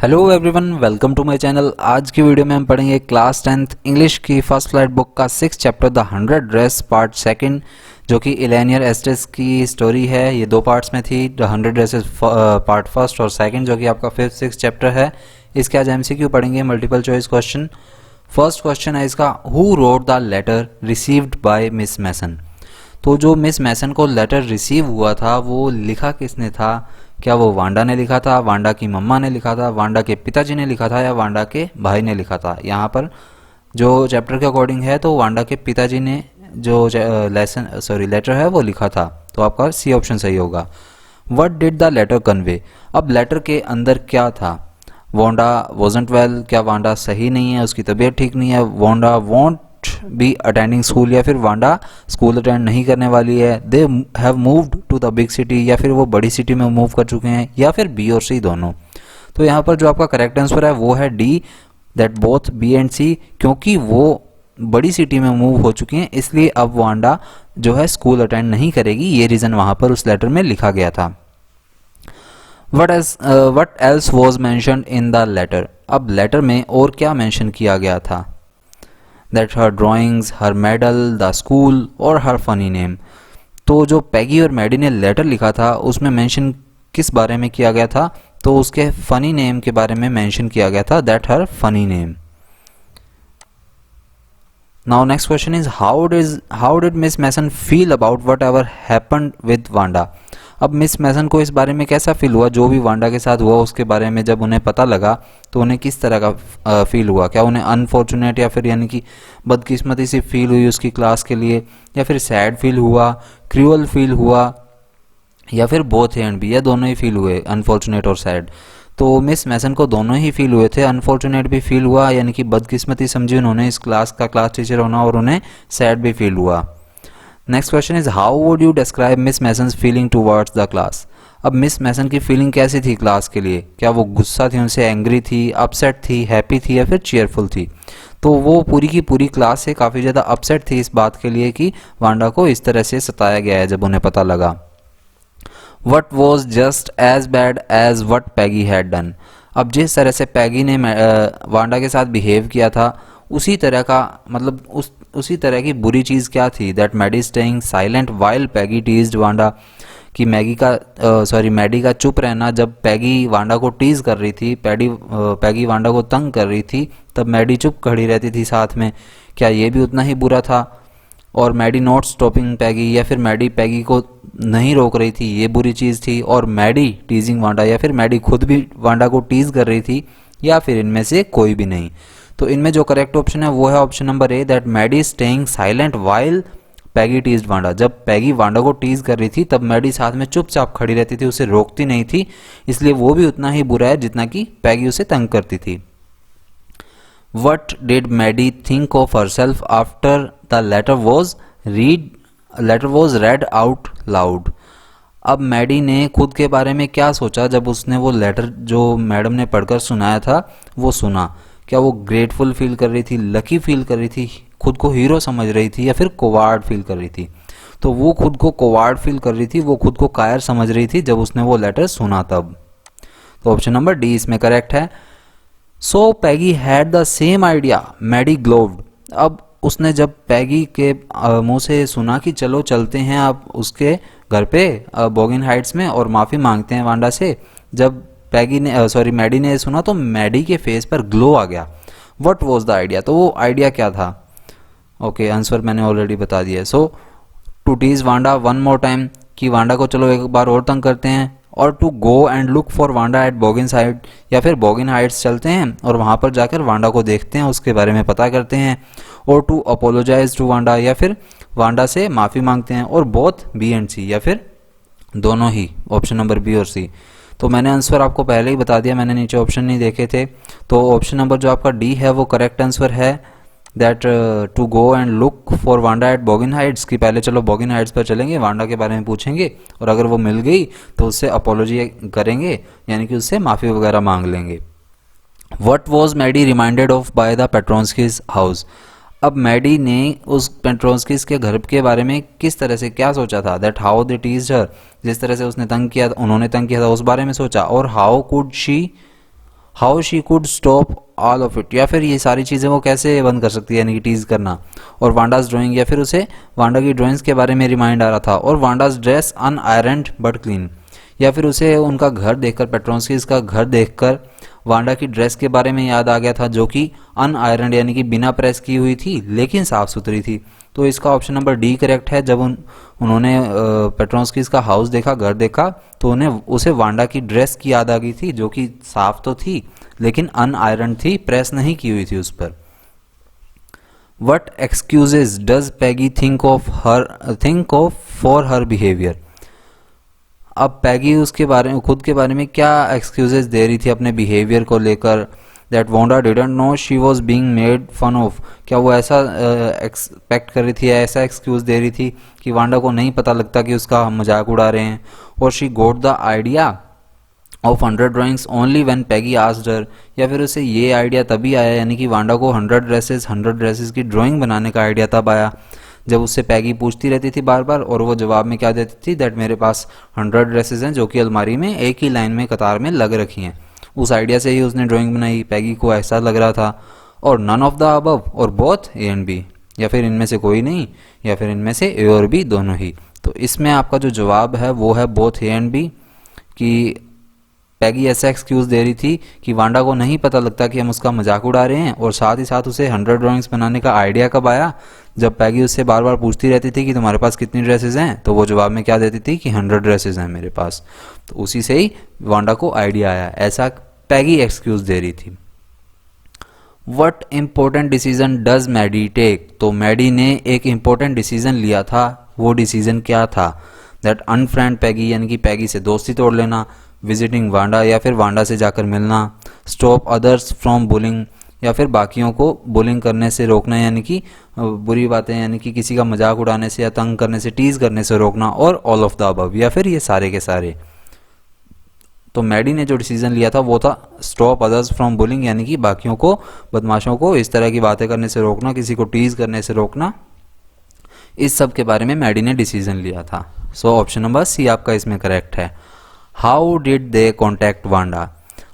Hello everyone, welcome to my channel. आज की video में हम पढ़ेंगे क्लास 10th इंग्लिश की फर्स्ट फ्लाइट बुक का 6 chapter the 100 dress part second, जो कि इलेनियर एस्टेस की स्टोरी है। ये दो पार्ट्स में थी, द 100 ड्रेसेस पार्ट फर्स्ट और सेकंड, जो कि आपका 5th 6 चैप्टर है। इसके आज एमसीक्यू पढ़ेंगे, multiple choice question. First question है इसका, who read the letter received by Miss Mason. तो जो मिस मैसन को लेटर रिसीव हुआ था वो लिखा किसने था? क्या वो वांडा ने लिखा था, वांडा की मम्मा ने लिखा था, वांडा के पिताजी ने लिखा था, या वांडा के भाई ने लिखा था? यहाँ पर जो चैप्टर के अकॉर्डिंग है तो वांडा के पिताजी ने जो लेटर है वो लिखा था। तो आपका सी ऑप्शन सही होगा। What did the letter convey. अब लेटर के अंदर क्या था? वांडा वॉजंट वेल, क्या वांडा सही नहीं है, उसकी तबीयत ठीक नहीं है, Wanda won't be attending school, या फिर वांडा स्कूल अटेंड नहीं करने वाली है, they have moved to the big city, या फिर वो बड़ी सिटी में मूव कर चुके हैं, या फिर बी और सी दोनों। तो यहाँ पर जो आपका करेक्ट आंसर है वो है D, that both B and C, क्योंकि वो बड़ी सिटी में मूव हो चुकी हैं, इसलिए अब वांडा जो है स्कूल अटेंड नहीं करेगी। ये रीज़न वहाँ पर उस लेटर में लिखा गया था। What else was mentioned in the letter. अब लेटर में और क्या मैंशन किया गया था? That her drawings, her medal, the school और हर फनी नेम। तो जो पैगी और मैडी ने लेटर लिखा था उसमें मेंशन किस बारे में किया गया था? तो उसके फनी नेम के बारे में मेंशन किया गया था, that her funny name. Now next question is, how did Miss Mason feel about whatever happened with Wanda. अब मिस मैसन को इस बारे में कैसा फील हुआ, जो भी वांडा के साथ हुआ उसके बारे में जब उन्हें पता लगा तो उन्हें किस तरह का फील हुआ? क्या उन्हें अनफॉर्चुनेट या फिर यानी कि बदकिस्मती सी फील हुई उसकी क्लास के लिए, या फिर सैड फील हुआ, क्रूअल फील हुआ, या फिर बोथ एंड भी, या दोनों ही फील हुए, अनफॉर्चुनेट और सैड? तो मिस मैसन को दोनों ही फील हुए थे। अनफॉर्चुनेट भी फील हुआ, यानी कि बदकिस्मती समझी उन्होंने इस क्लास का क्लास टीचर होना, और उन्हें सैड भी फील हुआ। Next question is, how would you describe miss masons feeling towards the class. अब मिस मैसन की फीलिंग कैसी थी क्लास के लिए? क्या वो गुस्सा थी उनसे, एंग्री थी, अपसेट थी, हैप्पी थी, या फिर चीयरफुल थी? तो वो पूरी की पूरी क्लास से काफ़ी ज़्यादा अपसेट थी इस बात के लिए कि वांडा को इस तरह से सताया गया है जब उन्हें पता लगा। What was just as bad as what Peggy had done. अब जिस तरह से पैगी ने वांडा के साथ बिहेव किया था उसी तरह का, मतलब उसी तरह की बुरी चीज़ क्या थी? That Maddie staying silent while Peggy teased Wanda, कि मैडी का चुप रहना जब पैगी वांडा को टीज कर रही थी, पैगी वांडा को तंग कर रही थी, तब मैडी चुप खड़ी रहती थी साथ में। क्या ये भी उतना ही बुरा था? और मैडी नॉट स्टॉपिंग पैगी, या फिर मैडी पैगी को नहीं रोक रही थी, ये बुरी चीज़ थी? और मैडी टीजिंग वांडा, या फिर मैडी खुद भी वांडा को टीज कर रही थी, या फिर इनमें से कोई भी नहीं? तो इनमें जो करेक्ट ऑप्शन है वो है option number A, that Maddie staying silent while Peggy teased Wanda. जब पैगी वांडा को टीज कर रही थी तब मैडी साथ में चुपचाप खड़ी रहती थी, उसे रोकती नहीं थी, इसलिए वो भी उतना ही बुरा है जितना कि पैगी उसे तंग करती थी। What did Maddie think of herself after the letter was read out loud. अब मैडी ने खुद के बारे में क्या सोचा जब उसने वो लेटर जो मैडम ने पढ़कर सुनाया था वो सुना? क्या वो ग्रेटफुल फील कर रही थी, लकी फील कर रही थी, खुद को हीरो समझ रही थी, या फिर कोवार्ड फील कर रही थी? तो वो खुद को कोवार्ड फील कर रही थी, वो खुद को कायर समझ रही थी जब उसने वो लेटर सुना तब। तो ऑप्शन नंबर डी इसमें करेक्ट है। So Peggy had the same idea, Maddie gloved. अब उसने जब पैगी के मुंह से सुना कि चलो चलते हैं आप उसके घर पे बोगिन हाइट्स में और माफ़ी मांगते हैं वांडा से, जब मैडी ने सुना तो मैडी के फेस पर ग्लो आ गया। What was the idea? तो वो आइडिया क्या था? ओके, आंसर मैंने ऑलरेडी बता दिया। So to tease Wanda one more time, कि वांडा को चलो एक बार और तंग करते हैं, और to go and look for Wanda at Boggin side, या फिर बोगिन हाइट्स चलते हैं और वहाँ पर जाकर वांडा को देखते हैं, उसके बारे में पता करते हैं, और टू अपोलोजाइज टू वांडा, या फिर वांडा से माफ़ी मांगते हैं, और बोथ बी एंड सी, या फिर दोनों ही, ऑप्शन नंबर बी और सी। तो मैंने आंसर आपको पहले ही बता दिया, मैंने नीचे ऑप्शन नहीं देखे थे। तो ऑप्शन नंबर जो आपका डी है वो करेक्ट आंसर है, that to go and look for Wanda at Boggin heights, की पहले चलो बोगिन हाइट्स पर चलेंगे, वांडा के बारे में पूछेंगे, और अगर वो मिल गई तो उससे अपोलॉजी करेंगे, यानी कि उससे माफ़ी वगैरह मांग लेंगे। What was Maddie reminded of by the Petronskis house. अब मैडी ने उस पेट्रोन्स्कीज के घर के बारे में किस तरह से क्या सोचा था? दैट हाउ दे टीज्ड हर, जिस तरह से उसने तंग किया, उन्होंने तंग किया था उस बारे में सोचा। और how could she how she could stop all of it, या फिर ये सारी चीज़ें वो कैसे बंद कर सकती है, यानी कि टीज़ करना। और वांडाज ड्राइंग, या फिर उसे वांडा की ड्राइंग्स के बारे में रिमाइंड आ रहा था। और वांडाज ड्रेस अनआयरन्ड बट क्लीन, या फिर उसे उनका घर देखकर, पेट्रोन्स्कीज का घर देखकर वांडा की ड्रेस के बारे में याद आ गया था, जो कि अनआयरन्ड यानी कि बिना प्रेस की हुई थी लेकिन साफ़ सुथरी थी। तो इसका ऑप्शन नंबर डी करेक्ट है। जब उन्होंने पेट्रोन्स्कीज का हाउस देखा, घर देखा, तो उन्हें उसे वांडा की ड्रेस की याद आ गई थी, जो कि साफ़ तो थी लेकिन अनआयरन्ड थी, प्रेस नहीं की हुई थी उस पर। What excuses does Peggy think of for her behaviour. अब पैगी उसके बारे में, खुद के बारे में क्या एक्सक्यूजेज दे रही थी अपने बिहेवियर को लेकर। That Wanda didn't know she was being made fun of, क्या वो ऐसा एक्सपेक्ट कर रही थी, ऐसा एक्सक्यूज दे रही थी कि वांडा को नहीं पता लगता कि उसका हम मजाक उड़ा रहे हैं। और she goat the idea of 100 drawings only when Peggy asked her, या फिर उसे ये आइडिया तभी आया, यानी कि वांडा को 100 ड्रेसेस की ड्राइंग बनाने का आइडिया तब आया जब उससे पैगी पूछती रहती थी बार बार, और वो जवाब में क्या देती थी, दैट मेरे पास 100 ड्रेसेस हैं जो कि अलमारी में एक ही लाइन में कतार में लग रखी हैं। उस आइडिया से ही उसने ड्राइंग बनाई। पैगी को ऐसा लग रहा था। और नन ऑफ द अबव, और बोथ ए एंड बी, या फिर इनमें से कोई नहीं, या फिर इनमें से ए और बी दोनों ही। तो इसमें आपका जो जवाब है वो है बोथ ए एंड बी, कि पैगी ऐसा एक्सक्यूज़ दे रही थी कि वांडा को नहीं पता लगता कि हम उसका मजाक उड़ा रहे हैं, और साथ ही साथ उसे 100 ड्राइंग्स बनाने का आइडिया कब आया, जब पैगी उससे बार बार पूछती रहती थी कि तुम्हारे पास कितनी ड्रेसेस हैं, तो वो जवाब में क्या देती थी कि 100 ड्रेसेस हैं मेरे पास। तो उसी से ही वांडा को आइडिया आया, ऐसा पैगी एक्सक्यूज़ दे रही थी। What important decision does Maddie take, तो मैडी ने एक इम्पोर्टेंट डिसीजन लिया था। वो डिसीजन क्या था, दैट अनफ्रेंड पैगी, यानी कि पैगी से दोस्ती तोड़ लेना, विजिटिंग वांडा, या फिर वांडा से जाकर मिलना, स्टॉप अदर्स फ्रॉम बुलिंग, या फिर बाकियों को बुलिंग करने से रोकना, यानी कि बुरी बातें, यानी कि किसी का मजाक उड़ाने से या तंग करने से, टीज करने से रोकना, और ऑल ऑफ द अबव, या फिर ये सारे के सारे। तो मैडी ने जो डिसीजन लिया था वो था स्टॉप अदर्स फ्रॉम बुलिंग, यानी कि बाकियों को, बदमाशों को इस तरह की बातें करने से रोकना, किसी को टीज करने से रोकना। इस सब के बारे में मैडी ने डिसीजन लिया था। सो ऑप्शन नंबर सी आपका इसमें करेक्ट है। How did they contact Wanda,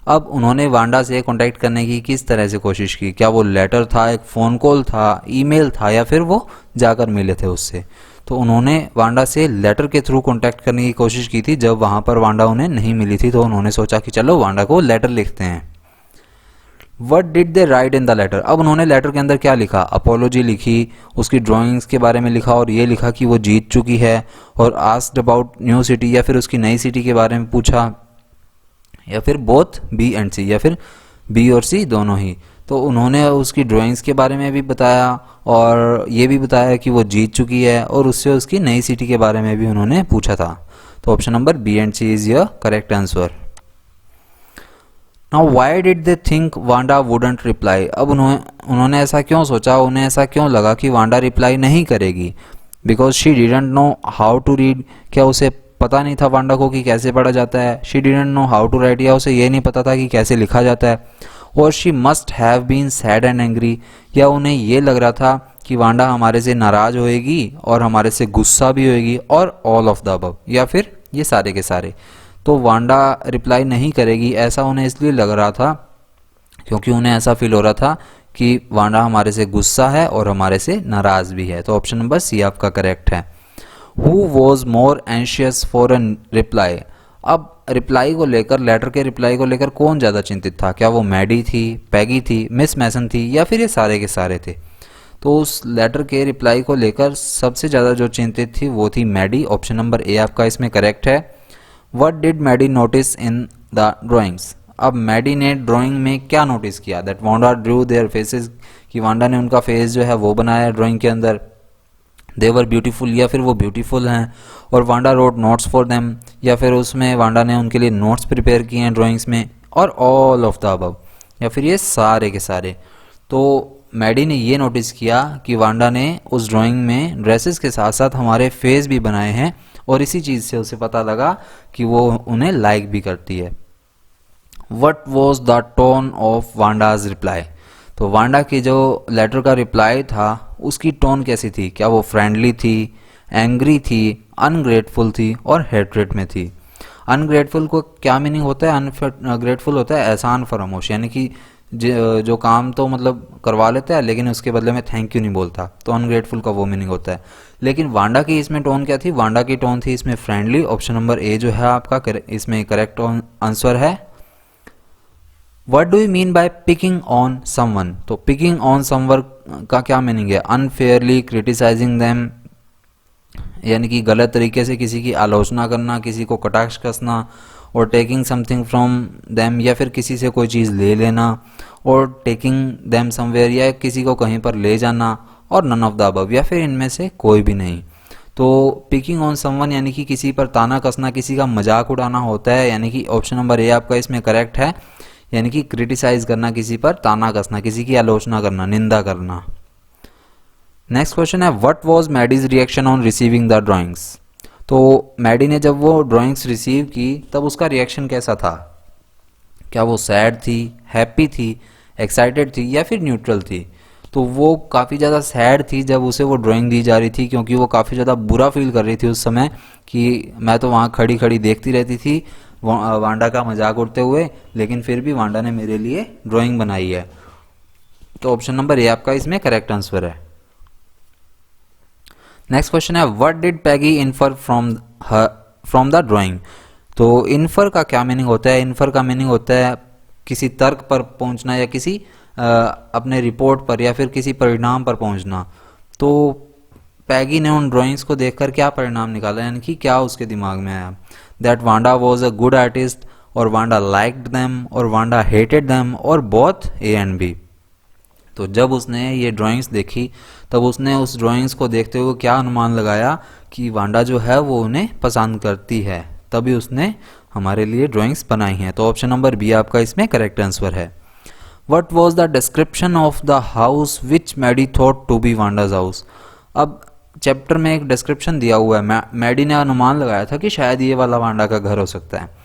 अब उन्होंने वांडा से कॉन्टैक्ट करने की किस तरह से कोशिश की। क्या वो लेटर था, एक फ़ोन कॉल था, ईमेल था, या फिर वो जाकर मिले थे उससे। तो उन्होंने वांडा से लेटर के थ्रू कॉन्टैक्ट करने की कोशिश की थी। जब वहाँ पर वांडा उन्हें नहीं मिली थी तो उन्होंने सोचा कि चलो वांडा को लेटर लिखते हैं। What did they write in the letter, अब उन्होंने लेटर के अंदर क्या लिखा, अपोलॉजी लिखी, उसकी ड्राइंग्स के बारे में लिखा, और ये लिखा कि वो जीत चुकी है, और आस्क्ड अबाउट न्यू सिटी, या फिर उसकी नई सिटी के बारे में पूछा, या फिर बोथ बी एंड सी, या फिर बी और सी दोनों ही। तो उन्होंने उसकी ड्राइंग्स के बारे में भी बताया, और ये भी बताया कि वो जीत चुकी है, और उससे उसकी नई सिटी के बारे में भी उन्होंने पूछा था। तो option number B and C is your correct answer. Now why did they think Wanda wouldn't reply, अब उन्होंने ऐसा क्यों सोचा, उन्हें ऐसा क्यों लगा कि वांडा रिप्लाई नहीं करेगी। Because she didn't know how to read, क्या उसे पता नहीं था वांडा को कि कैसे पढ़ा जाता है। She didn't know how to write, या उसे ये नहीं पता था कि कैसे लिखा जाता है। और she must have been sad and angry, या उन्हें ये लग रहा था कि वांडा हमारे से नाराज़ होएगी और हमारे से गुस्सा भी होएगी, और ऑल ऑफ द अबव, या फिर ये सारे के सारे। तो वांडा रिप्लाई नहीं करेगी ऐसा उन्हें इसलिए लग रहा था क्योंकि उन्हें ऐसा फील हो रहा था कि वांडा हमारे से गुस्सा है और हमारे से नाराज़ भी है। तो ऑप्शन नंबर सी आपका करेक्ट है। Who was more anxious for an reply, अब रिप्लाई को लेकर, लेटर के रिप्लाई को लेकर कौन ज़्यादा चिंतित था। क्या वो मैडी थी, पैगी थी, मिस मैसन थी, या फिर ये सारे के सारे थे। तो उस लेटर के रिप्लाई को लेकर सबसे ज़्यादा जो चिंतित थी वो थी मैडी। ऑप्शन नंबर ए आपका इसमें करेक्ट है। What did Maddie notice in the drawings, अब मैडी ने ड्राइंग में क्या नोटिस किया। That Wanda drew their faces, कि वांडा ने उनका फेस जो है वो बनाया ड्राइंग के अंदर। दे वर ब्यूटीफुल, या फिर वो ब्यूटीफुल हैं। और Wanda road notes for them, या फिर उसमें वांडा ने उनके लिए नोट्स प्रिपेयर किए हैं ड्राइंग्स में। और ऑल ऑफ द अबव, या फिर ये सारे के सारे। तो मैडी ने ये नोटिस किया कि वांडा ने उस ड्राइंग में ड्रेसेस के साथ साथ हमारे फेस भी बनाए हैं, और इसी चीज़ से उसे पता लगा कि वो उन्हें लाइक भी करती है। What was the tone of Wanda's reply, तो वांडा के जो लेटर का रिप्लाई था उसकी टोन कैसी थी। क्या वो फ्रेंडली थी, एंग्री थी, अनग्रेटफुल थी, और हेट्रेट में थी। अनग्रेटफुल को क्या मीनिंग होता है? अनग्रेटफुल होता है एहसान फरामोश, यानी कि जो काम तो मतलब करवा लेता है लेकिन उसके बदले में थैंक यू नहीं बोलता, तो अनग्रेटफुल का वो मीनिंग होता है। लेकिन वांडा की इसमें टोन क्या थी? वांडा की टोन थी इसमें फ्रेंडली। ऑप्शन नंबर ए जो है आपका इसमें करेक्ट आंसर है। What do you mean by picking on someone? तो पिकिंग ऑन समवन का क्या मीनिंग है? अनफेयरली क्रिटिसाइजिंग देम, यानी कि गलत तरीके से किसी की आलोचना करना, किसी को कटाक्ष कसना, और टेकिंग समथिंग फ्रॉम देम, या फिर किसी से कोई चीज़ ले लेना, और टेकिंग देम समवेयर, या किसी को कहीं पर ले जाना, और नन ऑफ द अबव, या फिर इनमें से कोई भी नहीं। तो पिकिंग ऑन समवन यानी कि किसी पर ताना कसना, किसी का मजाक उड़ाना होता है, यानी कि ऑप्शन नंबर ए आपका इसमें करेक्ट है, यानी कि क्रिटिसाइज करना, किसी पर ताना कसना, किसी की आलोचना करना, निंदा करना। नेक्स्ट क्वेश्चन है what was Maddie's reaction on receiving the drawings? तो मैडी ने जब वो ड्राइंग्स रिसीव की तब उसका रिएक्शन कैसा था? क्या वो सैड थी, हैप्पी थी, एक्साइटेड थी, या फिर न्यूट्रल थी? तो वो काफ़ी ज़्यादा सैड थी जब उसे वो ड्राइंग दी जा रही थी, क्योंकि वो काफ़ी ज़्यादा बुरा फील कर रही थी उस समय कि मैं तो वहाँ खड़ी खड़ी देखती रहती थी वांडा का मजाक उड़ते हुए, लेकिन फिर भी वांडा ने मेरे लिए ड्राइंग बनाई है। तो ऑप्शन नंबर ए आपका इसमें करेक्ट आंसर है। नेक्स्ट क्वेश्चन है what did Peggy infer from the drawing? तो इन्फर का क्या मीनिंग होता है? इन्फर का मीनिंग होता है किसी तर्क पर पहुंचना, या किसी अपने रिपोर्ट पर, या फिर किसी परिणाम पर पहुंचना। तो पैगी ने उन ड्राइंग्स को देखकर क्या परिणाम निकाला, यानी कि क्या उसके दिमाग में आया? That Wanda was a good artist, और वांडा लाइक्ड देम, और वांडा हेटेड देम, और बोथ ए एंड बी। तो जब उसने ये ड्राइंग्स देखी तब उसने उस ड्राइंग्स को देखते हुए क्या अनुमान लगाया कि वांडा जो है वो उन्हें पसंद करती है, तभी उसने हमारे लिए ड्राइंग्स बनाई हैं। तो ऑप्शन नंबर बी आपका इसमें करेक्ट आंसर है। What was the description of the house which Maddie thought to be Wanda's house? अब चैप्टर में एक डिस्क्रिप्शन दिया हुआ है, मैडी ने अनुमान लगाया था कि शायद ये वाला वांडा का घर हो सकता है।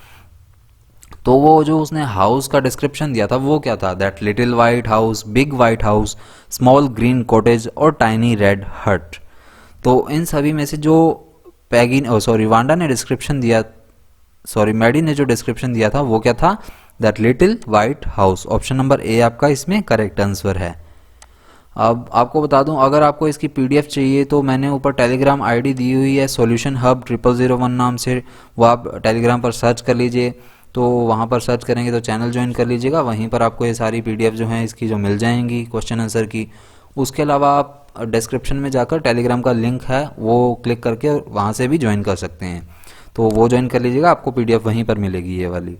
तो वो जो उसने हाउस का डिस्क्रिप्शन दिया था वो क्या था? That little white house, big white house, small green cottage, और टाइनी रेड हट। तो इन सभी में से जो वांडा ने डिस्क्रिप्शन दिया, मैडी ने जो डिस्क्रिप्शन दिया था वो क्या था? That little white house. Option number A आपका इसमें करेक्ट आंसर है। अब आपको बता दूं, अगर आपको इसकी पीडीएफ चाहिए तो मैंने ऊपर टेलीग्राम आईडी दी हुई है सॉल्यूशन हब 0001 नाम से, वो आप टेलीग्राम पर सर्च कर लीजिए। तो वहाँ पर सर्च करेंगे तो चैनल ज्वाइन कर लीजिएगा, वहीं पर आपको ये सारी पीडीएफ जो हैं इसकी जो मिल जाएंगी क्वेश्चन आंसर की। उसके अलावा आप डिस्क्रिप्शन में जाकर टेलीग्राम का लिंक है वो क्लिक करके वहाँ से भी ज्वाइन कर सकते हैं, तो वो ज्वाइन कर लीजिएगा, आपको पीडीएफ वहीं पर मिलेगी ये वाली।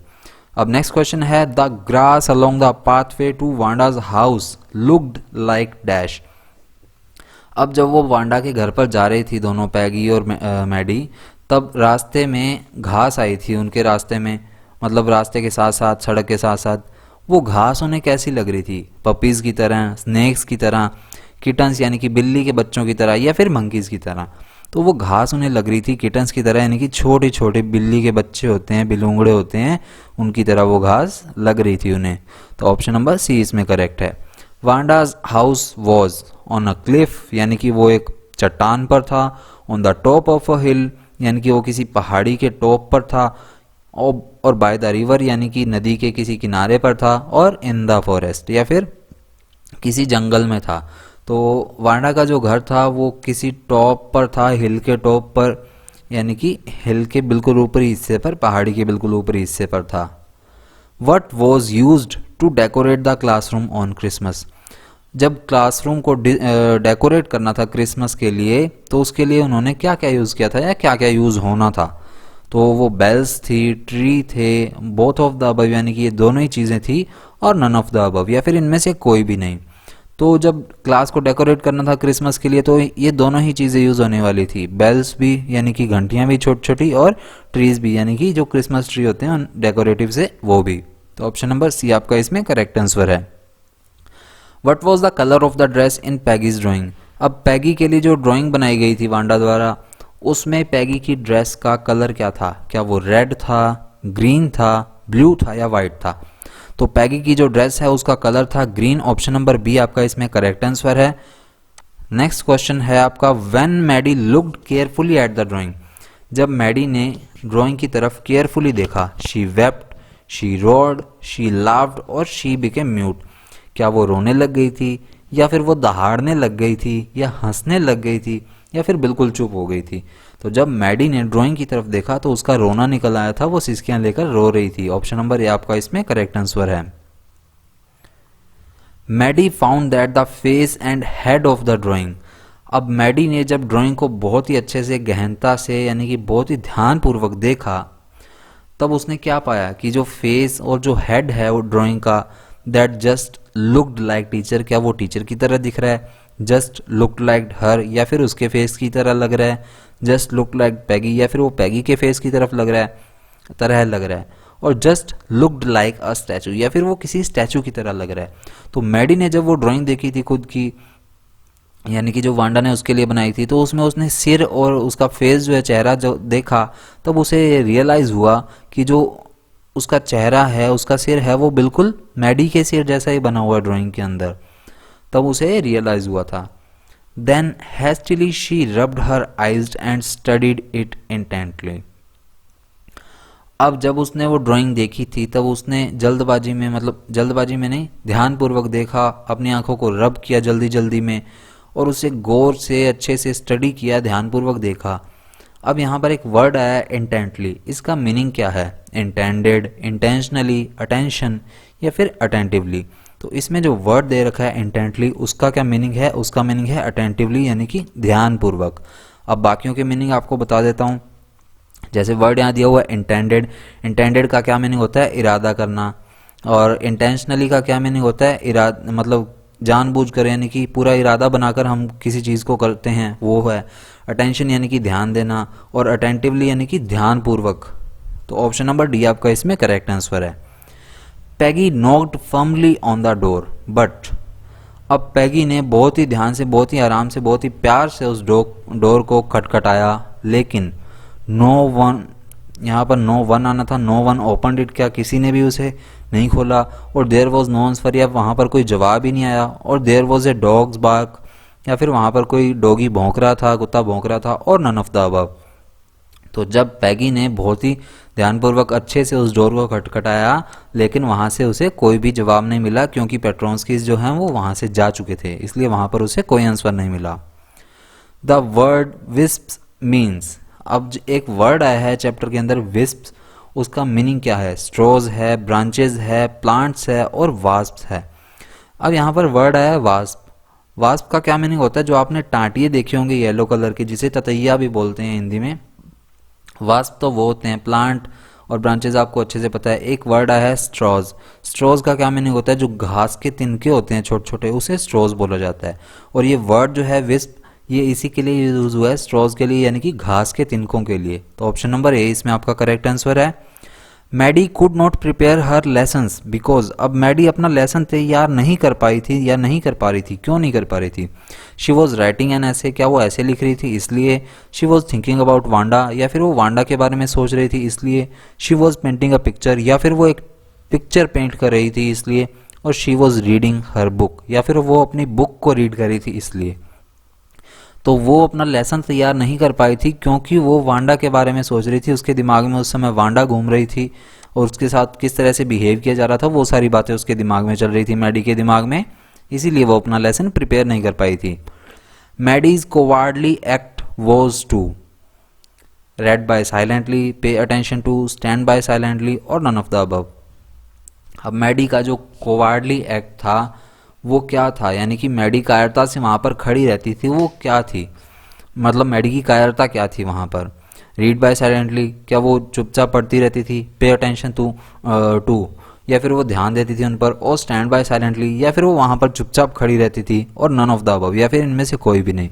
अब नेक्स्ट क्वेश्चन है the grass along the pathway to Wanda's house looked like dash. अब जब वो वांडा के घर पर जा रही थी दोनों, पैगी और मैडी, तब रास्ते में घास आई थी उनके रास्ते में, मतलब रास्ते के साथ साथ, सड़क के साथ साथ। वो घास उन्हें कैसी लग रही थी? पपीज़ की तरह, स्नेक्स की तरह, किटन्स यानी कि बिल्ली के बच्चों की तरह, या फिर मंकीज़ की तरह? तो वो घास उन्हें लग रही थी किटन्स की तरह, यानी कि छोटे छोटे बिल्ली के बच्चे होते हैं, बिलूंगड़े होते हैं, उनकी तरह वो घास लग रही थी उन्हें। तो ऑप्शन नंबर सी इसमें करेक्ट है। Wanda's house was on a cliff, यानी कि वो एक चट्टान पर था। On the top of a hill, यानी कि वो किसी पहाड़ी के टॉप पर था। और बाय द रिवर, यानी कि नदी के किसी किनारे पर था। और इन द फॉरेस्ट, या फिर किसी जंगल में था। तो वांडा का जो घर था वो किसी टॉप पर था, हिल के टॉप पर, यानी कि हिल के बिल्कुल ऊपरी हिस्से पर, पहाड़ी के बिल्कुल ऊपरी हिस्से पर था। What was used to decorate the classroom on Christmas? जब क्लासरूम को डेकोरेट करना था क्रिसमस के लिए, तो उसके लिए उन्होंने क्या क्या यूज़ किया था, या क्या क्या यूज़ होना था? तो वो बेल्स थी, ट्री थे, बोथ ऑफ द अबव, यानी कि ये दोनों ही चीज़ें थी, और नन ऑफ द अबव, या फिर इनमें से कोई भी नहीं। तो जब क्लास को डेकोरेट करना था क्रिसमस के लिए तो ये दोनों ही चीज़ें यूज़ होने वाली थी, बेल्स भी यानी कि घंटियाँ भी छोटी छोटी, और ट्रीज भी यानी कि जो क्रिसमस ट्री होते हैं डेकोरेटिव से वो भी। तो ऑप्शन नंबर सी आपका इसमें करेक्ट आंसर है। What was the colour of the dress in Peggy's drawing? अब पैगी के लिए जो ड्राइंग बनाई गई थी वांडा द्वारा, उसमें पैगी की ड्रेस का कलर क्या था? क्या वो रेड था, ग्रीन था, ब्लू था, या वाइट था? तो पैगी की जो ड्रेस है उसका कलर था ग्रीन। ऑप्शन नंबर बी आपका इसमें करेक्ट आंसर है। नेक्स्ट क्वेश्चन है आपका when Maddie looked carefully at the drawing? जब मैडी ने ड्राइंग की तरफ केयरफुली देखा। She wept, she rode, she laughed और शी बिकेम म्यूट। क्या वो रोने लग गई थी, या फिर वो दहाड़ने लग गई थी, या हंसने लग गई थी, या फिर बिल्कुल चुप हो गई थी? तो जब मैडी ने ड्राइंग की तरफ देखा तो उसका रोना निकल आया था, वो सिसकियां लेकर रो रही थी। ऑप्शन नंबर ए आपका इसमें करेक्ट आंसर है। Maddie found that the face and head of the drawing. अब मैडी ने जब ड्राइंग को बहुत ही अच्छे से, गहनता से, यानी कि बहुत ही ध्यानपूर्वक देखा, तब उसने क्या पाया कि जो फेस और जो हेड है वो ड्राइंग का, that just looked like teacher. क्या वो टीचर की तरह दिख रहा है? जस्ट लुक्ड लाइक हर, या फिर उसके फेस की तरह लग रहा है? जस्ट लुक्ड लाइक पैगी, या फिर वो पैगी के फेस की तरफ लग रहा है, तरह लग रहा है? और जस्ट लुक्ड लाइक अ स्टैचू, या फिर वो किसी स्टैचू की तरह लग रहा है? तो मैडी ने जब वो ड्राइंग देखी थी खुद की, यानी कि जो वांडा ने उसके लिए बनाई थी, तो उसमें उसने सिर और उसका फेस जो है, चेहरा जो देखा, तब उसे रियलाइज़ हुआ कि जो उसका चेहरा है, उसका सिर है, वो बिल्कुल मैडी के सिर जैसा ही बना हुआ है ड्राइंग के अंदर। तब उसे रियलाइज़ हुआ था। Then hastily she rubbed her eyes and studied it intently. अब जब उसने वो ड्राइंग देखी थी तब उसने जल्दबाजी में, मतलब जल्दबाजी में नहीं, ध्यानपूर्वक देखा, अपनी आंखों को रब किया जल्दी जल्दी में, और उसे गौर से अच्छे से स्टडी किया, ध्यानपूर्वक देखा। अब यहाँ पर एक वर्ड आया है इंटेंटली। इसका मीनिंग क्या है? इंटेंडेड, इंटेंशनली, अटेंशन, या फिर अटेंटिवली? तो इसमें जो वर्ड दे रखा है इंटेंटली, उसका क्या मीनिंग है? उसका मीनिंग है अटेंटिवली, यानी कि ध्यानपूर्वक। अब बाकियों के मीनिंग आपको बता देता हूँ। जैसे वर्ड यहाँ दिया हुआ है इंटेंडेड, इंटेंडेड का क्या मीनिंग होता है? इरादा करना। और इंटेंशनली का क्या मीनिंग होता है? इरादा, मतलब जानबूझ कर, यानी कि पूरा इरादा बनाकर हम किसी चीज़ को करते हैं, वो है अटेंशन, यानी कि ध्यान देना। और अटेंटिवली यानी कि ध्यानपूर्वक। तो ऑप्शन नंबर डी आपका इसमें करेक्ट आंसर है। Peggy knocked firmly on the door but. अब पैगी ने बहुत ही ध्यान से, बहुत ही आराम से, बहुत ही प्यार से उस डोर को खटखटाया, लेकिन नो वन, यहाँ पर नो वन आना था, नो वन ओपन इट। क्या किसी ने भी उसे नहीं खोला? और देयर वॉज नो आंसर, या वहाँ पर कोई जवाब ही नहीं आया। और there was a dogs bark, या फिर वहाँ पर कोई डॉगी भौंक रहा था, कुत्ता भौंक रहा था। और नन ऑफ द अबव। तो जब पैगी ने बहुत ही ध्यानपूर्वक अच्छे से उस डोर को खटखटाया, लेकिन वहाँ से उसे कोई भी जवाब नहीं मिला, क्योंकि पेट्रोन्स्कीज जो हैं वो वहाँ से जा चुके थे, इसलिए वहाँ पर उसे कोई आंसर नहीं मिला। The word wisps means. अब एक वर्ड आया है चैप्टर के अंदर विस्प्स, उसका मीनिंग क्या है? स्ट्रोज है, ब्रांचेज है, प्लांट्स है, और वास्प्स है। अब यहाँ पर वर्ड आया है वास्प। वास्प का क्या मीनिंग होता है? जो आपने टांटिए देखे होंगे येलो कलर की, जिसे ततैया भी बोलते हैं हिंदी में। वास्प तो वो होते हैं प्लांट, और ब्रांचेज आपको अच्छे से पता है। एक वर्ड आया है स्ट्रॉज। स्ट्रॉज का क्या मीनिंग होता है? जो घास के तिनके होते हैं छोटे छोटे, उसे स्ट्रॉज बोला जाता है। और ये वर्ड जो है विस्प, ये इसी के लिए यूज हुआ है, स्ट्रॉज के लिए, यानी कि घास के तिनकों के लिए। तो ऑप्शन नंबर ए इसमें आपका करेक्ट आंसर है। Maddie could not prepare her lessons because. अब मैडी अपना लेसन तैयार नहीं कर पाई थी, या नहीं कर पा रही थी। क्यों नहीं कर पा रही थी? शी वॉज राइटिंग एन ऐसे, क्या वो ऐसे लिख रही थी इसलिए? She was thinking about Wanda, या फिर वो वांडा के बारे में सोच रही थी इसलिए? She was painting a picture, या फिर वो एक पिक्चर पेंट कर रही थी इसलिए? और she was reading her book, या फिर वो अपनी बुक को रीड कर रही थी इसलिए? तो वो अपना लेसन तैयार नहीं कर पाई थी, क्योंकि वो वांडा के बारे में सोच रही थी। उसके दिमाग में उस समय वांडा घूम रही थी, और उसके साथ किस तरह से बिहेव किया जा रहा था, वो सारी बातें उसके दिमाग में चल रही थी, मैडी के दिमाग में। इसीलिए वो अपना लेसन प्रिपेयर नहीं कर पाई थी। Maddie's cowardly act was to read by silently, pay attention to, stand by silently, और नन ऑफ द अबव। अब मैडी का जो कोवार्डली एक्ट था वो क्या था? यानी कि मैडी कायरता से वहाँ पर खड़ी रहती थी, वो क्या थी? मतलब मैडी की कायरता क्या थी वहाँ पर? रीड बाय साइलेंटली, क्या वो चुपचाप पढ़ती रहती थी? पे अटेंशन टू, या फिर वो ध्यान देती थी उन पर? और स्टैंड बाय साइलेंटली, या फिर वो वहाँ पर चुपचाप खड़ी रहती थी? और नन ऑफ द अबव, या फिर इनमें से कोई भी नहीं?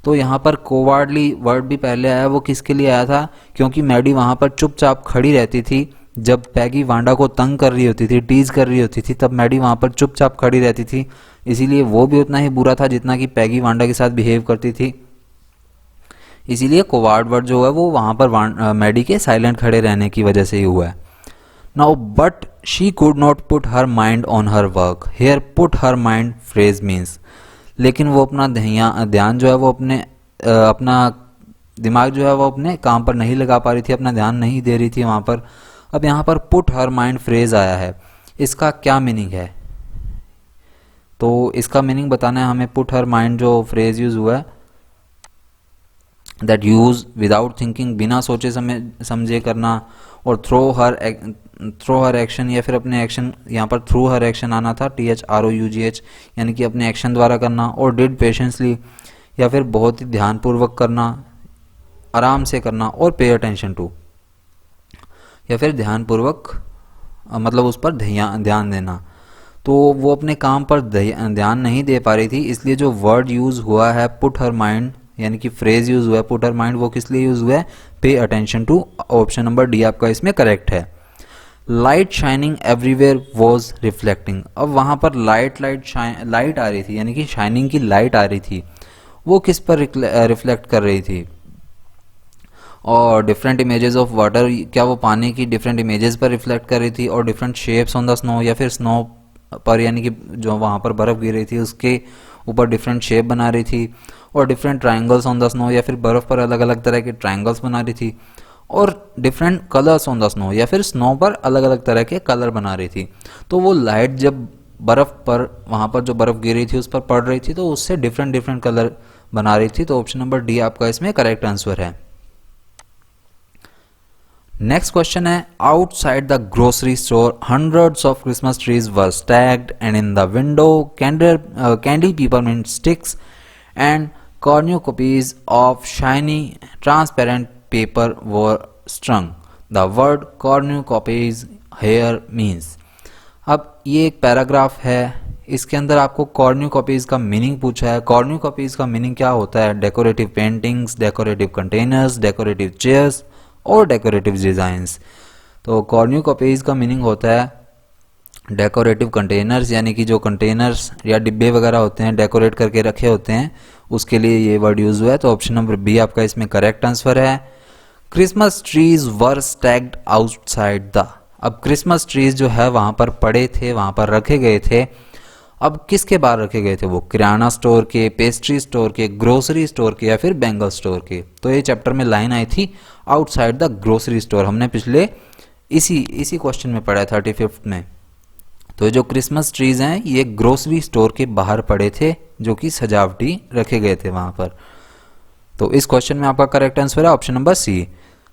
तो यहाँ पर कोवार्डली वर्ड भी पहले आया, वो किसके लिए आया था? क्योंकि मैडी वहाँ पर चुपचाप खड़ी रहती थी। जब पैगी वांडा को तंग कर रही होती थी, टीज कर रही होती थी, तब मैडी वहाँ पर चुपचाप खड़ी रहती थी। इसीलिए वो भी उतना ही बुरा था जितना कि पैगी वांडा के साथ बिहेव करती थी। इसीलिए कोवार्ड वर्ड जो है वो वहाँ पर मैडी के साइलेंट खड़े रहने की वजह से ही हुआ है। Now but she could not put her mind on her work. Here put her mind phrase means, लेकिन वो अपना ध्यान जो है वो अपना दिमाग जो है वो अपने काम पर नहीं लगा पा रही थी, अपना ध्यान नहीं दे रही थी वहाँ पर। अब यहाँ पर पुट हर माइंड फ्रेज आया है, इसका क्या मीनिंग है? तो इसका मीनिंग बताना है हमें। पुट हर माइंड जो फ्रेज यूज हुआ है, दैट यूज विदाउट थिंकिंग, बिना सोचे समझे करना, और थ्रो हर एक्शन, या फिर अपने एक्शन, यहाँ पर थ्रू हर एक्शन आना था, THROUGH, यानी कि अपने एक्शन द्वारा करना, और डिड पेशेंसली, या फिर बहुत ही ध्यानपूर्वक करना, आराम से करना, और पे अटेंशन टू, या फिर ध्यानपूर्वक मतलब उस पर ध्यान देना। तो वो अपने काम पर ध्यान नहीं दे पा रही थी, इसलिए जो वर्ड यूज़ हुआ है पुट हर माइंड, यानी कि फ्रेज यूज़ हुआ है पुट हर माइंड, वो किस लिए यूज़ हुआ है? Pay attention to. Option number D आपका इसमें करेक्ट है। Light shining everywhere was reflecting. अब वहाँ पर लाइट आ रही थी, यानी कि शाइनिंग की लाइट आ रही थी, वो किस पर रिफ्लेक्ट कर रही थी? और डिफरेंट इमेजेस ऑफ वाटर, क्या वो पानी की डिफरेंट इमेजेस पर रिफ्लेक्ट कर रही थी? और different shapes on the snow, या फिर स्नो पर, यानी कि जो वहाँ पर बर्फ़ गिर रही थी उसके ऊपर डिफरेंट शेप बना रही थी? और different triangles on the snow, या फिर बर्फ़ पर अलग अलग तरह के ट्राइंगल्स बना रही थी? और different colours on the snow, या फिर स्नो पर अलग अलग तरह के कलर बना रही थी? तो वो लाइट जब बर्फ़ पर, वहाँ पर जो बर्फ़ गिर रही थी उस पर पड़ रही थी, तो उससे डिफरेंट डिफरेंट कलर बना रही थी। तो ऑप्शन नंबर डी आपका इसमें करेक्ट आंसर है। नेक्स्ट क्वेश्चन है, outside the grocery store hundreds of Christmas trees were stacked and in the window candy peppermint sticks and cornucopias of shiny transparent paper were strung. The word cornucopias here means. अब ये एक paragraph है, इसके अंदर आपको cornucopias का meaning पूछा है। cornucopias का मीनिंग क्या होता है? Decorative paintings, decorative containers, decorative chairs और डेकोरेटिव डिज़ाइंस। तो cornucopias का मीनिंग होता है डेकोरेटिव कंटेनर्स, यानी कि जो कंटेनर्स या डिब्बे वगैरह होते हैं डेकोरेट करके रखे होते हैं, उसके लिए ये वर्ड यूज हुआ है। तो ऑप्शन नंबर बी आपका इसमें करेक्ट आंसर है। Christmas trees were stacked outside the. अब क्रिसमस ट्रीज जो है वहाँ पर पड़े थे, वहाँ पर रखे गए थे। अब किसके बाहर रखे गए थे? वो किराना स्टोर के, पेस्ट्री स्टोर के, ग्रोसरी स्टोर के, या फिर बेंगल स्टोर के। तो ये चैप्टर में लाइन आई थी आउटसाइड द ग्रोसरी स्टोर, हमने पिछले इसी क्वेश्चन में पढ़ा है 35th में। तो जो क्रिसमस ट्रीज हैं ये ग्रोसरी स्टोर के बाहर पड़े थे, जो कि सजावटी रखे गए थे वहां पर। तो इस क्वेश्चन में आपका करेक्ट आंसर है option number C.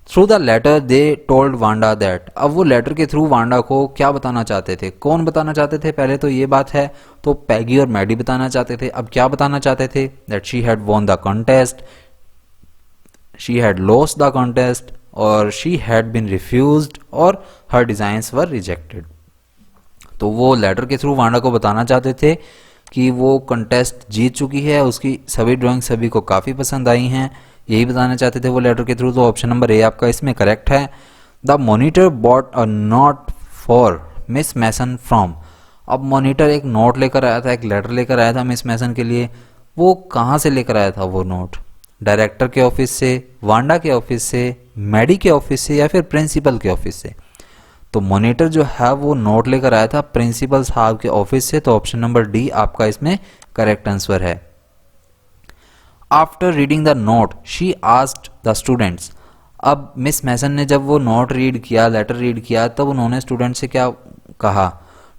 Through the letter they told Wanda that. अब वो लेटर के थ्रू वांडा को क्या बताना चाहते थे? कौन बताना चाहते थे? पहले तो ये बात है, तो पैगी और मैडी बताना चाहते थे। अब क्या बताना चाहते थे? That she had won the contest, she had lost the contest, और शी हैड बीन रिफ्यूज्ड, और हर डिजाइन्स वर रिजेक्टेड। तो वो लेटर के थ्रू वांडा को बताना चाहते थे कि वो कंटेस्ट जीत चुकी है, उसकी सभी ड्राइंग सभी को काफ़ी पसंद आई हैं, यही बताना चाहते थे वो लेटर के थ्रू। तो ऑप्शन नंबर ए आपका इसमें करेक्ट है। The monitor bought a note for Miss Mason from. अब मॉनिटर एक नोट लेकर आया था, एक लेटर लेकर आया था मिस मैसन के लिए। वो कहाँ से लेकर आया था वो नोट? डायरेक्टर के ऑफिस से, वांडा के ऑफिस से, मैडी के ऑफिस से, या फिर प्रिंसिपल के ऑफिस से? तो मॉनिटर जो है वो नोट लेकर आया था प्रिंसिपल साहब के ऑफिस से। तो ऑप्शन नंबर डी आपका इसमें करेक्ट आंसर है। After reading the note she asked the students. अब मिस मैसन ने जब वो नोट रीड किया, लेटर रीड किया, तब उन्होंने स्टूडेंट से क्या कहा?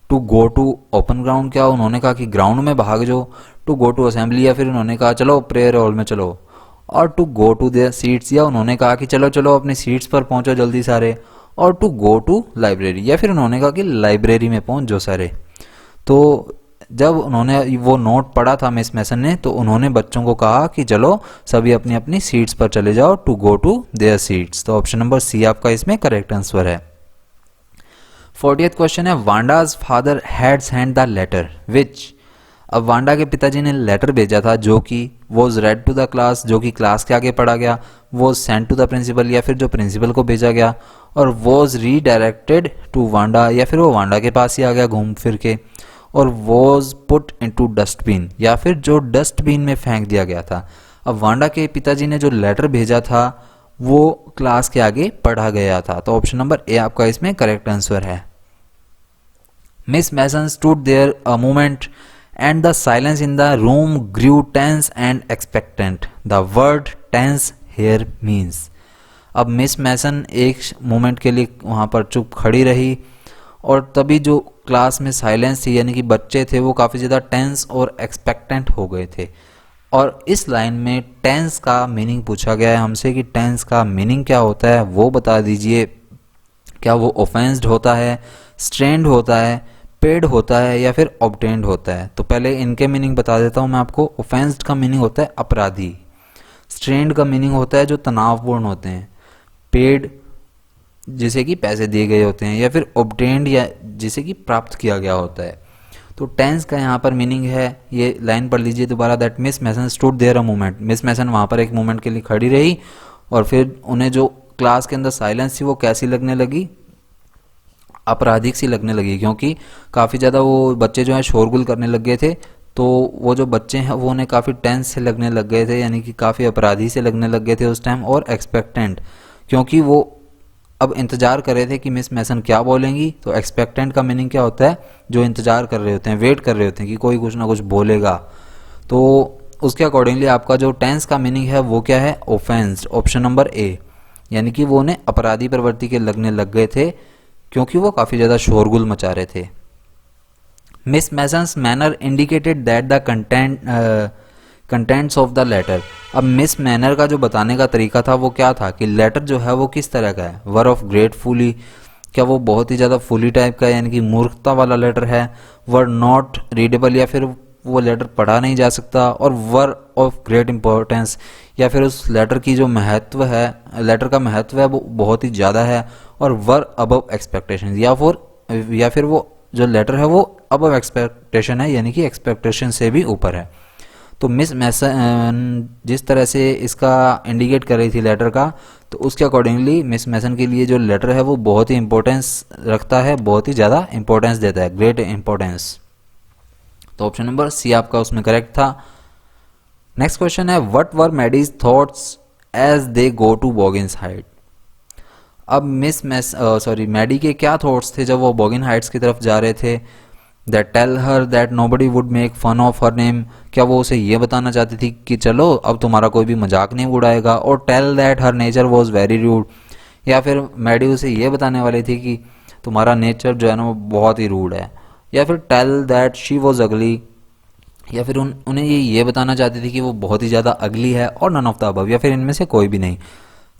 To go to open ground, क्या उन्होंने कहा कि ग्राउंड में भाग जाओ? टू गो टू असेंबली, या फिर उन्होंने कहा चलो प्रेयर हॉल में चलो? और to go to their seats, या उन्होंने कहा कि चलो चलो अपनी सीट्स पर पहुंचो जल्दी सारे? और टू गो टू लाइब्रेरी, या फिर उन्होंने कहा कि लाइब्रेरी में पहुंच जाओ सारे? तो जब उन्होंने वो नोट पढ़ा था मिस मैसन ने, तो उन्होंने बच्चों को कहा कि चलो सभी अपनी अपनी सीट्स पर चले जाओ, to go to their seats. तो ऑप्शन नंबर सी आपका इसमें करेक्ट आंसर है। 40th क्वेश्चन है, Wanda's father had send the letter which. अब वांडा के पिताजी ने लेटर भेजा था जो कि was read to the class, जो कि क्लास के आगे पढ़ा गया, was sent to the principal, या फिर जो प्रिंसिपल को भेजा गया, और वॉज रीडायरेक्टेड टू वांडा, या फिर वो वांडा के पास ही आ गया घूम फिर के, और वॉज पुट इनटू डस्टबिन, या फिर जो डस्टबिन में फेंक दिया गया था। अब वांडा के पिताजी ने जो लेटर भेजा था वो क्लास के आगे पढ़ा गया था। तो ऑप्शन नंबर ए आपका इसमें करेक्ट आंसर है। Miss Mason stood there a moment and the silence in the room grew tense and expectant. The word tense here means. अब मिस मैसन एक मोमेंट के लिए वहाँ पर चुप खड़ी रही और तभी जो क्लास में साइलेंस थी यानी कि बच्चे थे वो काफ़ी ज़्यादा टेंस और एक्सपेक्टेंट हो गए थे। और इस लाइन में टेंस का मीनिंग पूछा गया है हमसे कि टेंस का मीनिंग क्या होता है, वो बता दीजिए। क्या वो ऑफेंस्ड होता है, स्ट्रेंड होता है, पेड होता है या फिर ऑब्टेन्ड होता है? तो पहले इनके मीनिंग बता देता हूँ मैं आपको। ऑफेंस्ड का मीनिंग होता है अपराधी, स्ट्रेंड का मीनिंग होता है जो तनावपूर्ण होते हैं, पेड जिसे कि पैसे दिए गए होते हैं, या फिर ऑब्टेन्ड या जिसे कि प्राप्त किया गया होता है। तो टेंस का यहाँ पर मीनिंग है, ये लाइन पढ़ लीजिए दोबारा, that miss Mason stood there a moment. Miss Mason वहाँ पर एक मोमेंट के लिए खड़ी रही और फिर उन्हें जो क्लास के अंदर साइलेंस थी वो कैसी लगने लगी, आपराधिक सी लगने लगी, क्योंकि काफ़ी ज़्यादा वो बच्चे जो हैं शोरगुल करने लग गए थे। तो वो जो बच्चे हैं वो उन्हें काफ़ी टेंस से लगने लग गए थे, यानी कि काफ़ी अपराधी से लगने लग गए थे उस टाइम, और एक्सपेक्टेंट, क्योंकि वो अब इंतज़ार कर रहे थे कि मिस मैसन क्या बोलेंगी। तो एक्सपेक्टेंट का मीनिंग क्या होता है, जो इंतज़ार कर रहे होते हैं, वेट कर रहे होते हैं कि कोई कुछ ना कुछ बोलेगा। तो उसके अकॉर्डिंगली आपका जो टेंस का मीनिंग है वो क्या है, ऑफेंस्ड, ऑप्शन नंबर ए, यानी कि वो उन्हें अपराधी प्रवृत्ति के लगने लग गए थे क्योंकि वो काफ़ी ज़्यादा शोरगुल मचा रहे थे। Miss Mason's manner indicated that the contents of the letter. अब मिस मैनर का जो बताने का तरीका था वो क्या था कि लेटर जो है वो किस तरह का है, वर ऑफ ग्रेटफुली, क्या वो बहुत ही ज़्यादा फुली टाइप का यानी कि मूर्खता वाला लेटर है, वर नॉट रीडेबल या फिर वो लेटर पढ़ा नहीं जा सकता, और वर ऑफ ग्रेट इंपॉर्टेंस या फिर उस लेटर की जो महत्व है, लेटर का महत्व है वो बहुत ही ज़्यादा है, और वर अबव एक्सपेक्टेशन, या फिर वो जो लेटर है वो अबव एक्सपेक्टेशन है यानी कि एक्सपेक्टेशन से भी ऊपर है। तो मिस मैसन जिस तरह से इसका इंडिकेट कर रही थी लेटर का, तो उसके अकॉर्डिंगली मिस मैसन के लिए जो लेटर है वो बहुत ही इंपॉर्टेंस रखता है, बहुत ही ज़्यादा इंपॉर्टेंस देता है, ग्रेट इंपॉर्टेंस। तो ऑप्शन नंबर सी आपका उसमें करेक्ट था। नेक्स्ट क्वेश्चन है, what were Maddie's thoughts as they go to Boggins height. अब मैडी के क्या थॉट्स थे जब वो बॉगिन हाइट्स की तरफ जा रहे थे। That tell her that nobody would make fun of her name, क्या वो उसे ये बताना चाहती थी कि चलो अब तुम्हारा कोई भी मजाक नहीं उड़ाएगा, और tell that her nature was very rude, या फिर मैडी उसे ये बताने वाली थी कि तुम्हारा नेचर जो है ना वो बहुत ही रूड है, या फिर टेल दैट शी वॉज अगली, या फिर उन्हें ये बताना चाहती थी कि वो बहुत ही ज़्यादा अगली है, और नन ऑफ द अबव, या फिर इनमें से कोई भी नहीं।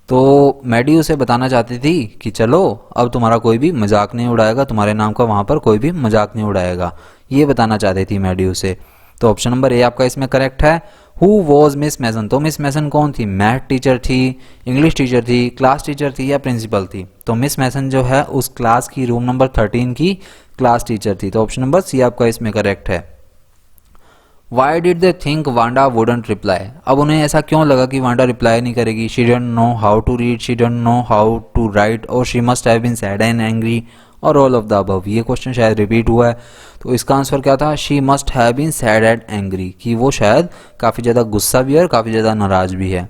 तो मैडी उसे बताना चाहती थी कि चलो अब तुम्हारा कोई भी मजाक नहीं उड़ाएगा, तुम्हारे नाम का वहाँ पर कोई भी मजाक नहीं उड़ाएगा, ये बताना चाहती थी मैडी उसे। तो ऑप्शन नंबर ए आपका इसमें करेक्ट है। हु वॉज मिस मैसन, तो मिस मैसन कौन थी, मैथ टीचर थी, इंग्लिश टीचर थी, क्लास टीचर थी या प्रिंसिपल थी? तो मिस मैसन जो है उस क्लास की रूम नंबर 13 की क्लास टीचर थी। तो ऑप्शन नंबर सी आपका इसमें करेक्ट है। Why did they think Wanda wouldn't reply, अब उन्हें ऐसा क्यों लगा कि वांडा रिप्लाई नहीं करेगी। She don't know how to read, she don't know how to write, और she must have been sad and angry, और ऑल ऑफ द अबव। ये क्वेश्चन शायद रिपीट हुआ है, तो इसका आंसर क्या था, she must have been sad and angry, कि वो शायद काफ़ी ज़्यादा गुस्सा भी है और काफ़ी ज़्यादा नाराज भी है।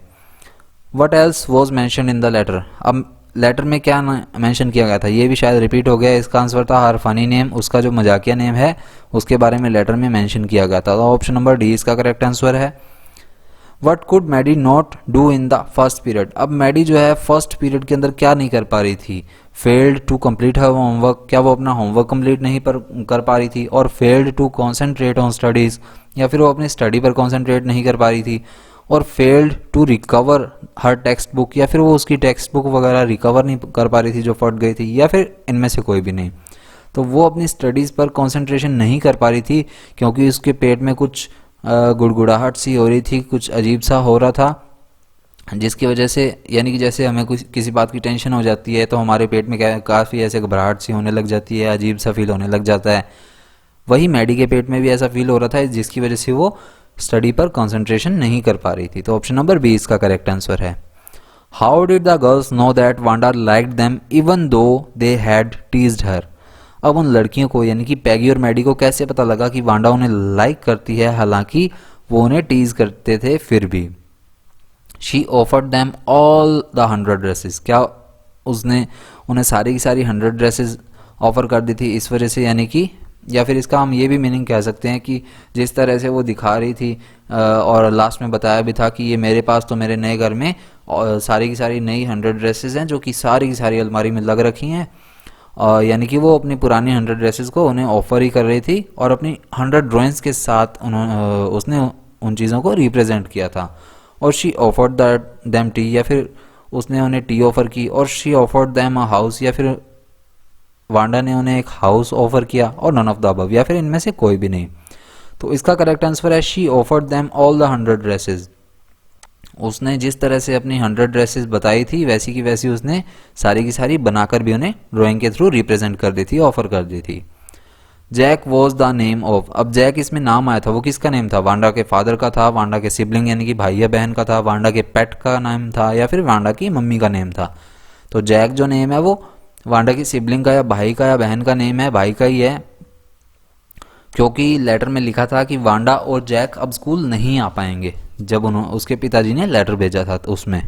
What else was mention in the letter, अब लेटर में क्या मेंशन किया गया था, ये भी शायद रिपीट हो गया। इसका आंसर था हर फनी नेम, उसका जो मजाकिया नेम है उसके बारे में लेटर में मेंशन किया गया था। तो ऑप्शन नंबर डी इसका करेक्ट आंसर है। What could Maddie not do in the first period, अब मैडी जो है फर्स्ट पीरियड के अंदर क्या नहीं कर पा रही थी, failed to complete her homework, क्या वो अपना होमवर्क कंप्लीट नहीं कर पा रही थी, और failed to concentrate on studies, या फिर वो अपनी स्टडी पर कॉन्सेंट्रेट नहीं कर पा रही थी, और failed to recover her text book, या फिर वो उसकी टेक्स्ट बुक वगैरह रिकवर नहीं कर पा रही थी जो फट गई थी, या फिर इनमें से कोई भी नहीं। तो वो अपनी स्टडीज़ पर कंसंट्रेशन नहीं कर पा रही थी क्योंकि उसके पेट में कुछ गुड़गुड़ाहट सी हो रही थी, कुछ अजीब सा हो रहा था, जिसकी वजह से, यानी कि जैसे हमें कुछ किसी बात की टेंशन हो जाती है तो हमारे पेट में काफ़ी ऐसे घबराहट सी होने लग जाती है, अजीब सा फील होने लग जाता है। वही मैडी के पेट में भी ऐसा फील हो रहा था, जिसकी वजह से वो स्टडी पर कंसंट्रेशन नहीं कर पा रही थी। तो ऑप्शन नंबर बी इसका करेक्ट आंसर है। How did the girls know that Wanda liked them even though they had teased हर, अब उन लड़कियों को यानी कि पैगी और मैडी को कैसे पता लगा कि वांडा उन्हें लाइक करती है, हालांकि वो उन्हें टीज करते थे फिर भी। She offered them all the 100 dresses, क्या उसने उन्हें सारी की सारी 100 ड्रेसेस ऑफर कर दी थी इस वजह से, यानी कि या फिर इसका हम ये भी मीनिंग कह सकते हैं कि जिस तरह से वो दिखा रही थी और लास्ट में बताया भी था कि ये मेरे पास तो मेरे नए घर में सारी की सारी नई 100 ड्रेसेस हैं जो कि सारी की सारी अलमारी में लग रखी हैं, यानी कि वो अपनी पुरानी 100 ड्रेसेस को उन्हें ऑफर ही कर रही थी और अपनी 100 ड्राइंग्स के साथ उसने उन चीज़ों को रिप्रेजेंट किया था। और शी ऑफर्ड दैम टी, या फिर उसने उन्हें टी ऑफर की, और she offered them a house, या फिर वांडा ने उन्हें एक हाउस ऑफर किया, और नन ऑफ द अबव, या फिर इनमें से कोई भी नहीं। तो इसका करेक्ट आंसर है she offered them all the 100 dresses. उसने जिस तरह से अपनी 100 ड्रेसेस बताई थी वैसी की वैसी उसने सारी की सारी बनाकर भी उन्हें ड्राइंग के थ्रू रिप्रेजेंट कर दी थी, ऑफर कर दी थी। Jack was the name of, अब जैक इसमें नाम आया था, वो किसका नेम था? वांडा के फादर का था, वांडा के सिबलिंग यानी कि भाई या बहन का था, वांडा के पेट का नाम था, या फिर वांडा की मम्मी का नेम था। तो जैक जो नेम है वो वांडा की सिबलिंग का या भाई का या बहन का नेम है, भाई का ही है, क्योंकि लेटर में लिखा था कि वांडा और जैक अब स्कूल नहीं आ पाएंगे, जब उसके पिताजी ने लेटर भेजा था तो उसमें।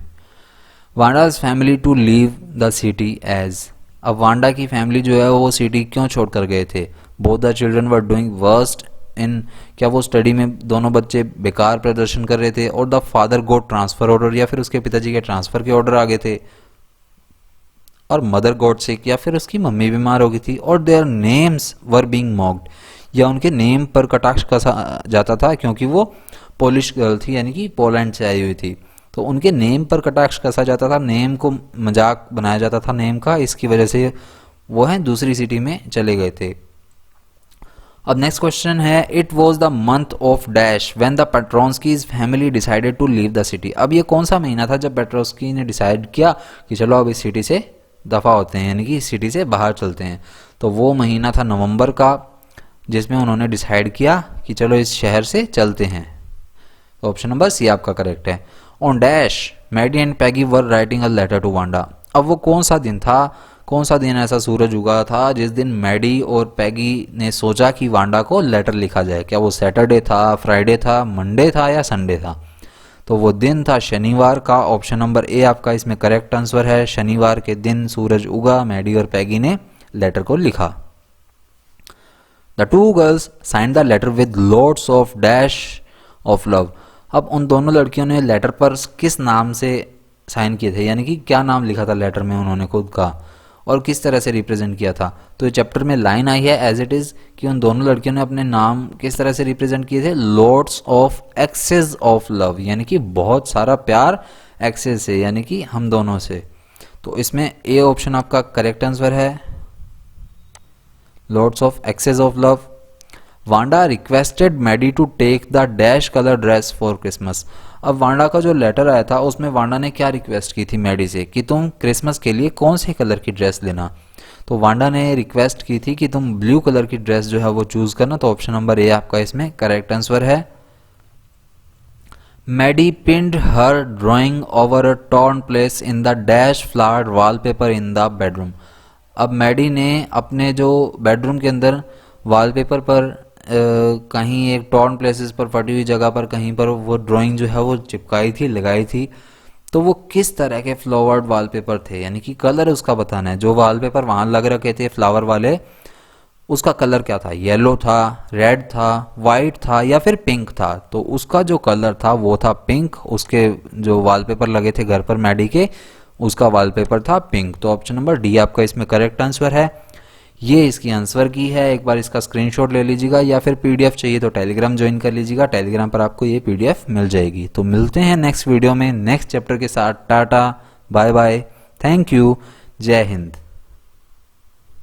Wanda's family to leave the city as, अब वांडा की फैमिली जो है वो सिटी क्यों छोड़कर गए थे? Both the children were doing worst in, क्या वो स्टडी में दोनों बच्चे बेकार प्रदर्शन कर रहे थे? और the father got transfer order, या फिर उसके पिताजी के ट्रांसफर के ऑर्डर आ गए थे? और मदर गॉड सिक, या फिर उसकी मम्मी बीमार हो गई थी? और their names were being mocked, या उनके नेम पर कटाक्ष कसा जाता था क्योंकि वो पोलिश गर्ल थी यानी कि पोलैंड से आई हुई थी, तो उनके नेम पर कटाक्ष कसा जाता था, नेम को मजाक बनाया जाता था नेम का, इसकी वजह से वो है दूसरी सिटी में चले गए थे। अब नेक्स्ट क्वेश्चन है, it was the month of dash when the Petronskis family decided to leave the city, अब ये कौन सा महीना था जब पेट्रोन्स्की ने डिसाइड किया कि चलो अब इस सिटी से दफ़ा होते हैं यानी कि इस सिटी से बाहर चलते हैं? तो वो महीना था नवंबर का, जिसमें उन्होंने डिसाइड किया कि चलो इस शहर से चलते हैं। ऑप्शन नंबर सी आपका करेक्ट है। On dash Maddie and Peggy were writing a letter to Wanda, अब वो कौन सा दिन था, कौन सा दिन ऐसा सूरज उगा था जिस दिन मैडी और पैगी ने सोचा कि वांडा को लेटर लिखा जाए? क्या वो सैटरडे था, फ्राइडे था, मंडे था या संडे था? तो वो दिन था शनिवार का। ऑप्शन नंबर ए आपका इसमें करेक्ट आंसर है, शनिवार के दिन सूरज उगा, मैडी और पैगी ने लेटर को लिखा। The two girls signed the letter with lots of dash of love, अब उन दोनों लड़कियों ने लेटर पर किस नाम से साइन किए थे, यानी कि क्या नाम लिखा था लेटर में उन्होंने खुद का, और किस तरह से रिप्रेजेंट किया था? तो ये चैप्टर में लाइन आई है एज इट इज कि उन दोनों लड़कियों ने अपने नाम किस तरह से रिप्रेजेंट किए थे? Lots of excess of love, यानी कि बहुत सारा प्यार एक्सेस से, यानी कि हम दोनों से। तो इसमें ए ऑप्शन आपका करेक्ट आंसर है, lots of excess of love. Wanda requested Maddie to take the dash colour dress for Christmas, अब वांडा का जो लेटर आया था उसमें वांडा ने क्या रिक्वेस्ट की थी मैडी से कि तुम क्रिसमस के लिए कौन से कलर की ड्रेस लेना? तो वांडा ने रिक्वेस्ट की थी कि तुम ब्लू कलर की ड्रेस जो है वो चूज करना। तो ऑप्शन नंबर ए आपका इसमें करेक्ट आंसर है। Maddy pinned her drawing over a torn place in the dash flowered wallpaper in the bedroom, अब मैडी ने अपने जो बेडरूम के अंदर वॉलपेपर पर कहीं एक टॉर्न प्लेसेस पर, फटी हुई जगह पर कहीं पर वो ड्राइंग जो है वो चिपकाई थी, लगाई थी। तो वो किस तरह के फ्लावर्ड वॉलपेपर थे, यानी कि कलर उसका बताना है। जो वॉलपेपर वहाँ लग रखे थे फ्लावर वाले, उसका कलर क्या था? येलो था, रेड था, वाइट था या फिर पिंक था? तो उसका जो कलर था वो था पिंक। उसके जो वॉलपेपर लगे थे घर पर मैडी के, उसका वॉलपेपर था पिंक। तो ऑप्शन नंबर डी आपका इसमें करेक्ट आंसर है। ये इसकी आंसर की है। एक बार इसका स्क्रीनशॉट ले लीजिएगा, या फिर पीडीएफ चाहिए तो टेलीग्राम ज्वाइन कर लीजिएगा, टेलीग्राम पर आपको ये पीडीएफ मिल जाएगी। तो मिलते हैं नेक्स्ट वीडियो में नेक्स्ट चैप्टर के साथ। Tata, bye bye, thank you, जय हिंद।